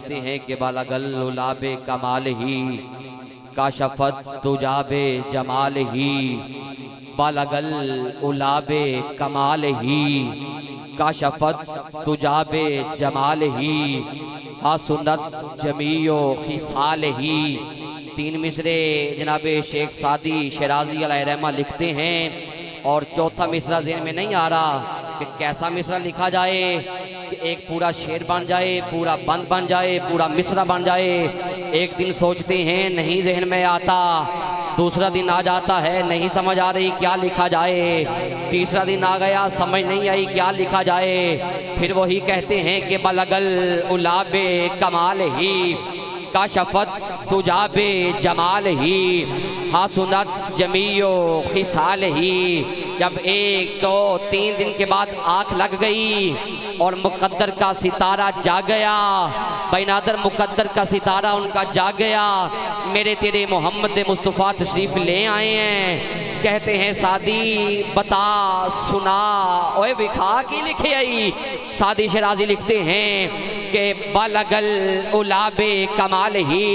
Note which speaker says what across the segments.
Speaker 1: लिखते हैं कि बालगल उलाबे कमाल ही काशफत तुजाबे जमाल ही, बालगल उलाबे कमाल ही काशफत तुजाबे जमाल ही, हासुनत जमीयो खिसाल ही। 3 मिसरे जनाबे शेख सादी शिराजी अलैहिर्रहमा लिखते हैं और चौथा मिसरा ज़हन में नहीं आ रहा कि कैसा मिसरा लिखा जाए कि एक पूरा शेर बन जाए, पूरा बंद बन जाए, पूरा मिसरा बन जाए। एक दिन सोचते हैं नहीं ज़हन में आता, दूसरा दिन आ जाता है नहीं समझ आ रही क्या लिखा जाए, तीसरा दिन आ गया समझ नहीं आई क्या लिखा जाए। फिर वही कहते हैं कि बलगल उलाबे कमाल ही काशफत तुजाबे जमाल ही, हासुनत जमीयो खिसाल ही। जब 1 2 3 दिन के बाद आँख लग गई और मुकद्दर का सितारा जाग गया, बैनादर मुकद्दर का सितारा उनका जाग गया, मेरे तेरे मोहम्मद मुस्तफ़ा तशरीफ़ ले आए हैं। कहते हैं सादी बता सुना ओए विखा की लिखे आई। सादी शिराजी लिखते हैं कि बलगल उलाबे कमाल ही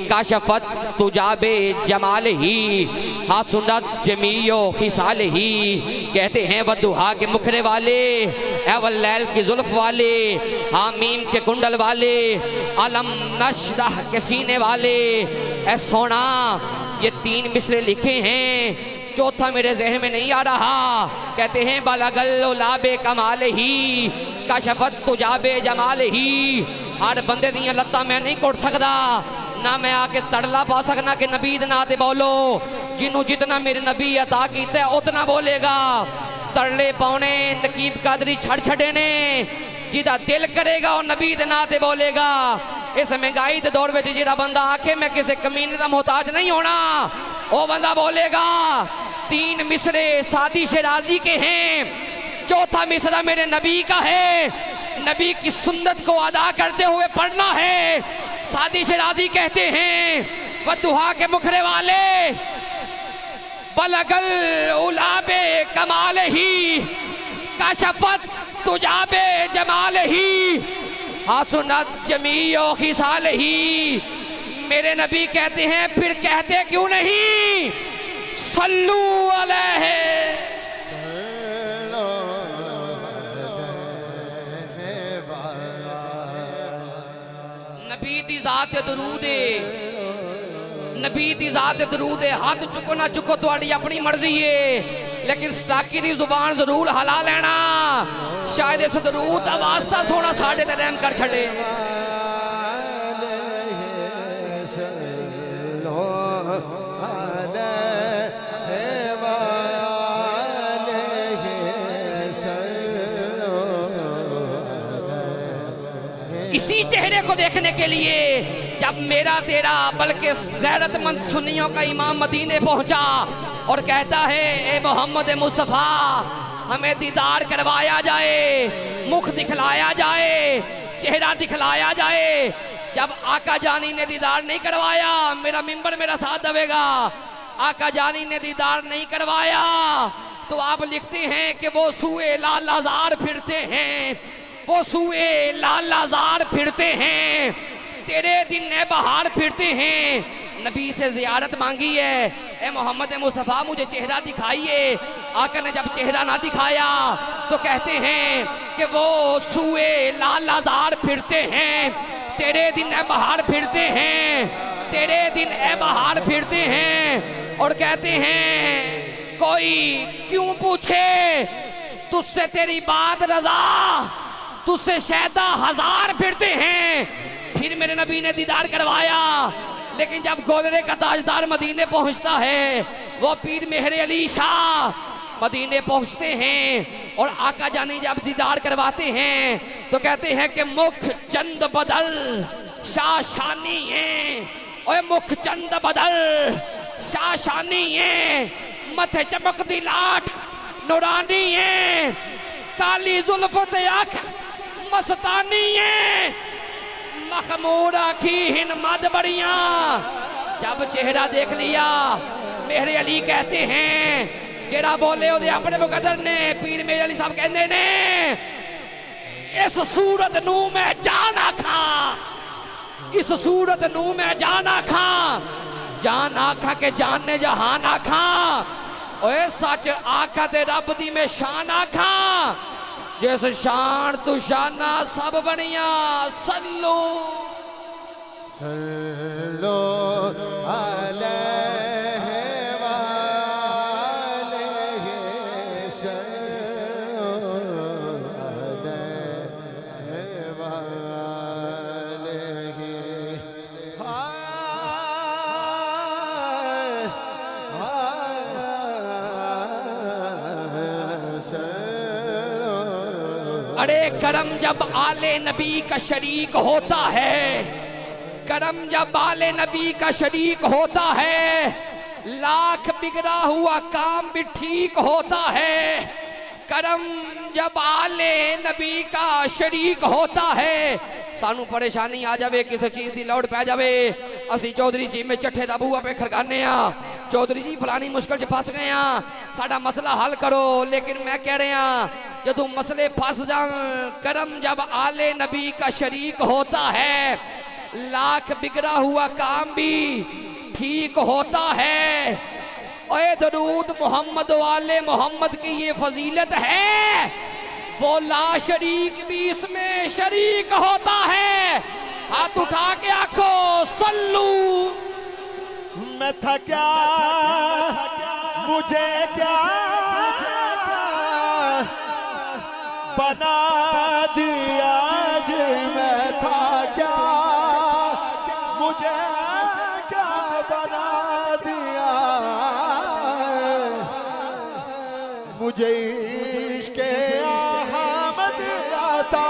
Speaker 1: काशफत तुजाबे जमाल ही, हासुनत जमीयो खिसाल ही। कहते हैं वदुहा के मुखरे वाले, एवल्लैल की जुल्फ वाले, हामीम के कुंडल वाले, अलम नशरह के सीने वाले, ए सोना। ये 3 मिसरे लिखे हैं, चौथा मेरे जहन में नहीं आ रहा। कहते हैं बलगल उलाबे कमाल ही काशफत तुजाबे जमाल ही। हर बंदे दियां लत्तां मैं नहीं कुट सकदा, ना मैं आके तड़ला पा सकना कि नबी दे नां ते बोलो। जिन्हों जितना मेरे नबी अता कीता है उतना बोलेगा। तड़ले पाने नकीब कादरी छड़ छड़े ने, जिदा दिल करेगा और नबी दे नां ते बोलेगा। इस महंगाई के दौर में जिहड़ा बंदा आखे मैं किसी कमीने का मोहताज नहीं होना, वो बंदा बोलेगा। 3 मिसरे सादी शिराजी के हैं, चौथा मिसरा मेरे नबी का है। नबी की सुन्नत को अदा करते हुए पढ़ना है। सादी शिराजी कहते हैं वदुहा के मुखरे वाले, बलगल उलाबे कमाल ही काशफत तुजाबे जमाल ही, हासुनत जमीयो खिसाल ही। मेरे नबी कहते हैं फिर कहते क्यों नहीं सल्लू अलैहि। नबी दी ज़ात दरूद है, नबी दी ज़ात दरूद है। हाथ चुको ना चुको तुम्हारी अपनी मर्जी है, लेकिन स्टाकी दी जुबान जरूर हला लेना। शायद इस दरूद दा वास्ता सोना साढ़े ते रहम कर छड़े। इसी चेहरे को देखने के लिए जब मेरा तेरा बल्कि गैरतमंद सुन्नियों का इमाम मदीने पहुंचा और कहता है ए मोहम्मद मुस्तफ़ा हमें दीदार करवाया जाए, मुख दिखलाया जाए, चेहरा दिखलाया जाए। जब आका जानी ने दीदार नहीं करवाया, मेरा मिंबर मेरा साथ देगा, आका जानी ने दीदार नहीं करवाया तो आप लिखते हैं कि वो सुए लालाजार फिरते हैं, वो सुए लालाजार फिरते हैं, तेरे दिन बहार फिरते हैं। नबी से ज़ियारत मांगी है, ए मोहम्मद मुस्तफ़ा मुझे चेहरा दिखाइए। आका ने जब चेहरा ना दिखाया तो कहते हैं कि वो सुए लालाजार फिरते हैं, तेरे दिन बहार फिरते हैं, तेरे दिन बहार फिरते हैं। और कहते हैं कोई क्यों पूछे तुझसे तेरी बात रजा, तुझसे शैदा हजार फिरते हैं। फिर मेरे नबी ने दीदार करवाया, लेकिन जब गोदरे का ताजदार मदीने पहुंचता है, वो पीर मेहरे अली शाह मदीने पहुंचते हैं और आका जानी जब दीदार करवाते हैं तो कहते हैं कि मुख चंद बदल शाह शानी है, ओए मुख चंद बदल शाह शानी है, मथे चमक दी लाठ नूरानी है, काली जुल्फत अख मस्तानी है, मखमूर आखी हिन मद बड़िया। जब चेहरा देख लिया मेरे अली कहते हैं जेड़ा बोले ओदे अपने मुकद्दर ने। पीर मेरे अली साहब कहते ने इस सूरत नू मैं जान आखा, इस सूरत नू मैं जान आखा, जान आखा के जान ने जहान आखा, ओए सच आखा ते रब दी मैं शान आखा, जिस शान तू शाना सब बनिया। सल्लो
Speaker 2: सल्लो अलैहि
Speaker 1: अरे करम जब आले नबी का शरीक होता है, करम जब आले नबी का शरीक होता है, लाख बिगड़ा हुआ काम भी ठीक होता है। करम जब आले नबी का शरीक होता है, सानू परेशानी आ जाए, किसी चीज की लौड़ पै जाए, असी चौधरी जी में चट्ठे का बूहा पे खड़काने चौधरी जी फलानी मुश्किल च फस गए साडा मसला हल करो। लेकिन मैं कह रहा जदों मसले फस जान, करम जब आले नबी का शरीक होता है, लाख बिगड़ा हुआ काम भी ठीक होता है। ओए दरूद मोहम्मद वाले मोहम्मद की ये फजीलत है, वो ला शरीक भी इसमें शरीक होता है। हाथ उठा के आखो सल्लू।
Speaker 2: मैं था क्या मुझे क्या बना दिया आज, मैं था क्या मुझे क्या बना दिया, मुझे इश्क़ अहमद अता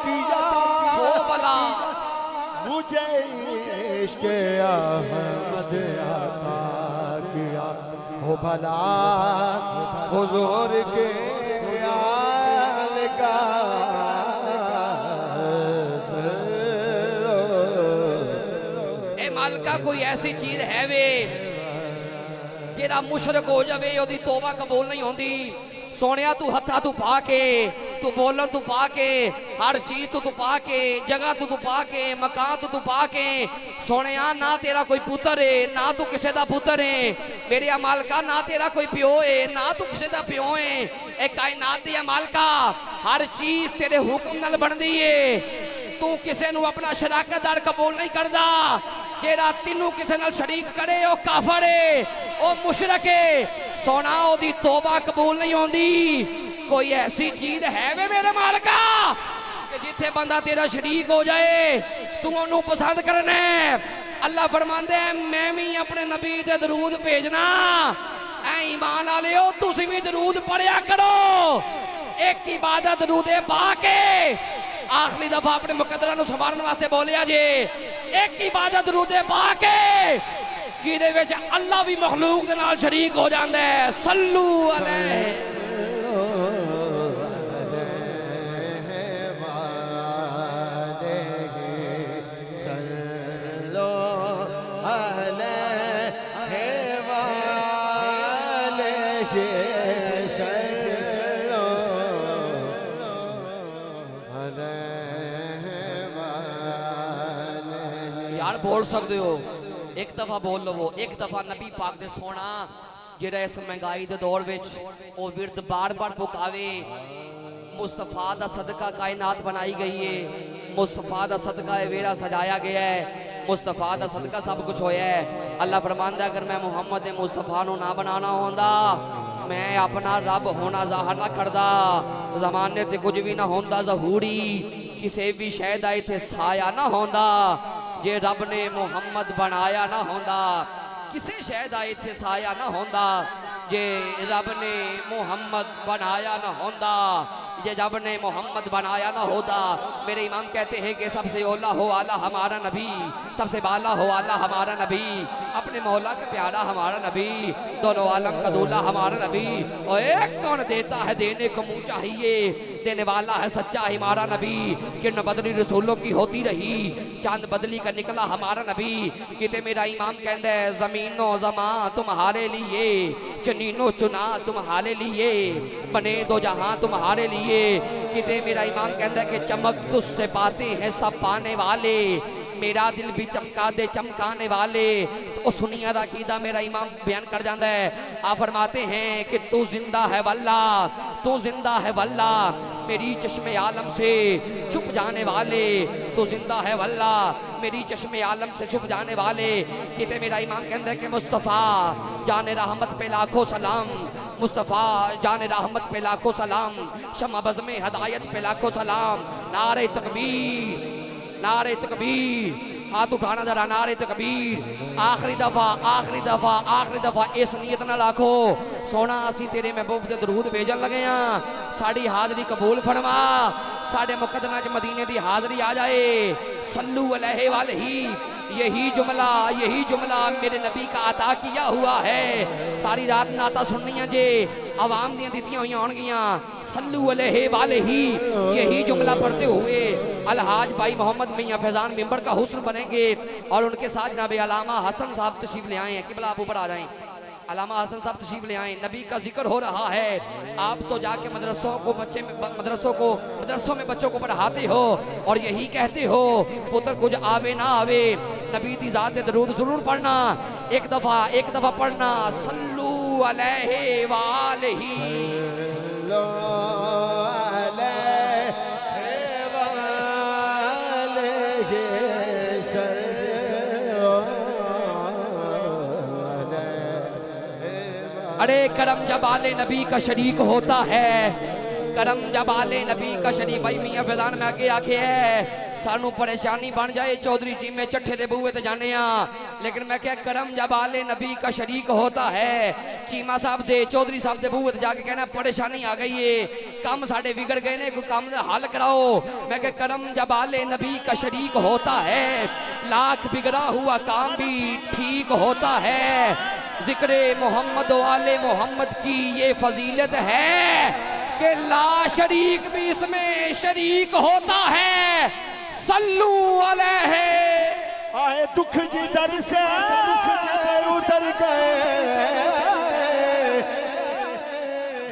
Speaker 2: किया,
Speaker 1: ओ भला
Speaker 2: मुझे इश्क़ अहमद अता किया, हो भला हुजूर के आल का
Speaker 1: ए मालका कोई ऐसी चीज है वे जेड़ा मुशरक हो जावे, ओदी तौबा कबूल नहीं होंदी। सोनिया तू हथा तू पा के, तू बोलन तू पा के, हर चीज तू पा के, जगह तू पा के, मकान तू पा के, सोनिया ना तेरा कोई पुत्र है, ना तू किसी का पुत्र है, मेरे मालका ना तेरा कोई प्यो है, ना तू किसी का प्यो है। एक कायनात दी मालका हर चीज तेरे हुक्म नाल बनदी है, तू किसी नू अपना शराकतदार कबूल नहीं करदा। जेड़ा तीनों किसी नाल शरीक करे ओ काफर है, ओ मुशरक है। सोना ओदी तौबा कबूल नहीं होंदी। कोई ऐसी चीज है वे मेरे मालका कि जिथे बंदा तेरा शरीक हो जाए तू ओनू पसंद करना। अल्लाह फरमांदे मैं भी अपने नबी ते दरूद भेजना, ऐ ईमान वालेओ तुसीं भी दरूद पढ़िया करो। एक इबादत दरूदे पाके आखिरी दफा अपने मुकद्दरा नू संभालने वास्ते बोलिया जे, एक इबादत दरूदे पाके जिहदे विच अल्लाह भी मखलूक दे नाल शरीक हो जांदा है। सल्लू अलैहि यार बोल सकते हो, एक दफा बोल लो, एक दफा नबी पाक दे सोना जेड़ा इस महंगाई दे दौर विच ओ विरद बार बार पुकावे। मुस्तफा दा सदका कायनात बनाई गई है, मुस्तफा दा सदका वेरा सजाया गया है, मुस्तफा दा सदका सब कुछ होया है। अल्लाह फरमांदा अगर मैं मुहम्मद मुस्तफा नू ना बनाना होंदा, मैं अपना रब होना जाहिर ना करदा। जमाने ते कुछ भी ना होंदा ज़हूरी, किसी भी शय दा इत्थे साया ना होंदा। जे रब ने मुहम्मद बनाया ना होंदा, किसी शय दा इत्थे साया ना होंदा। जे रब ने मुहम्मद बनाया ना होंदा, जे रब ने मोहम्मद बनाया ना होता। मेरे इमाम कहते हैं कि सबसे ओला हो आला हमारा नबी, सबसे बाला हो आला हमारा नबी, अपने मौला का प्यारा हमारा नबी, दोनों आलम का दूल्हा हमारा नबी। और एक कौन देता है देने को मुँह चाहिए, देने वाला है सच्चा हमारा नबी। किरण बदली रसूलों की होती रही, चांद बदली का निकला हमारा नबी। किते मेरा इमाम कहता है जमीनो जमा तुम्हारे लिए, चनीनो चुना तुम्हारे लिए, बने दो जहां तुम्हारे लिए। सुनिए किते मेरा इमाम कहता है कि चमक तुझसे पाते हैं सब पाने वाले, मेरा दिल भी चमका दे चमकाने वाले। तो सुनिया दा कीदा मेरा इमाम बयान कर जाता है। आप फरमाते हैं कि तू जिंदा है वल्ला, तू जिंदा है वल्ला, मेरी चश्मे आलम से छुप जाने वाले, तू जिंदा है वल्ला, मेरी चश्मे आलम से छुप जाने वाले। किते मेरा इमाम कहता है कि मुस्तफ़ा जाने रहमत पे लाखों सलाम, मुस्तफ़ा जाने रहमत पे लाखों सलाम, शमा बज़्म हदायत पे लाखों सलाम। नारे तकबीर, नारे तकबीर, हाथ उठाना जरा, नारे तकबीर। आखिरी दफा, आखिरी दफा, आखिरी दफा इस नीयत नाल आखो सोना असी तेरे महबूब दे दरूद भेजन लगे हाँ, साड़ी हाजरी कबूल फरमा, साडे मुकद्दमा च मदीने दी हाजरी आ जाए। सल्लू अलैहि वालही, यही जुमला मेरे नबी का अता किया हुआ है। सारी रात नाता सुननी है जे आवाम दी दित्तियां हुई होणगियां। सल्लू अलैहि वालही, यही जुमला पढ़ते हुए अलहाज भाई मोहम्मद मियां फैजान मिंबर का हुस्न बनेंगे और उनके साथ जनाब अलामा हसन साहब तशरीफ ले आए हैं। किबला आप ऊपर आ जाएं, अलामा हसन साहब तशरीफ ले आए। नबी का जिक्र हो रहा है, आप तो जाके मदरसों में बच्चों को पढ़ाते हो और यही कहते हो पुत्र कुछ आवे ना आवे नबी दी ज़ात दरूद जरूर पढ़ना। एक दफा पढ़ना, सल्लू अलैहि वालही, अरे करम जब आले नबी का शरीक होता है, करम जब आले नबी का शरीक। भाई मियां फैजान में आगे आखे है सानू परेशानी बन जाए चौधरी जी में चट्ठे दे बूहे ते जाने लेकिन मैं क्या करम जब आले नबी का शरीक होता है, चीमा साहब दे चौधरी साहब दे बूहे ते जाके कहना परेशानी आ गई है, काम साढ़े बिगड़ गए ने, कोई काम हल कराओ। मैं क्या करम जब आले नबी का शरीक होता है, लाख बिगड़ा हुआ काम भी ठीक होता है। जिक्रे मोहम्मद वाले मोहम्मद की ये फजीलत है कि ला शरीक भी इसमें शरीक होता है। सल्लू अलैहि,
Speaker 2: आए दुख जी दर से उतर गए,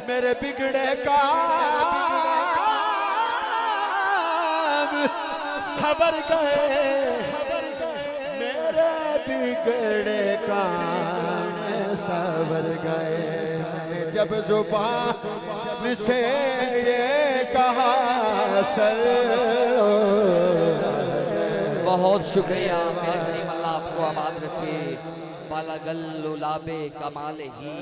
Speaker 2: मेरे बिगड़े काम सबर गए, मेरे बिगड़े काम सबर गए। जब जुबान से ये कहा
Speaker 1: बहुत शुक्रिया मेरे करीम, अल्लाह आपको आबाद रखे। बालागल लुलाबे कमाल ही,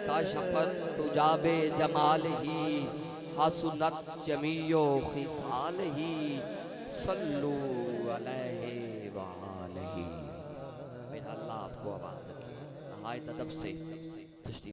Speaker 1: काशफत तुजाबे जमाल ही, हसनत जमीयो खिसाल ही, सल्लू अलैहि वालही। मेरा अल्लाह आपको आबाद रखे। नहायत अदब से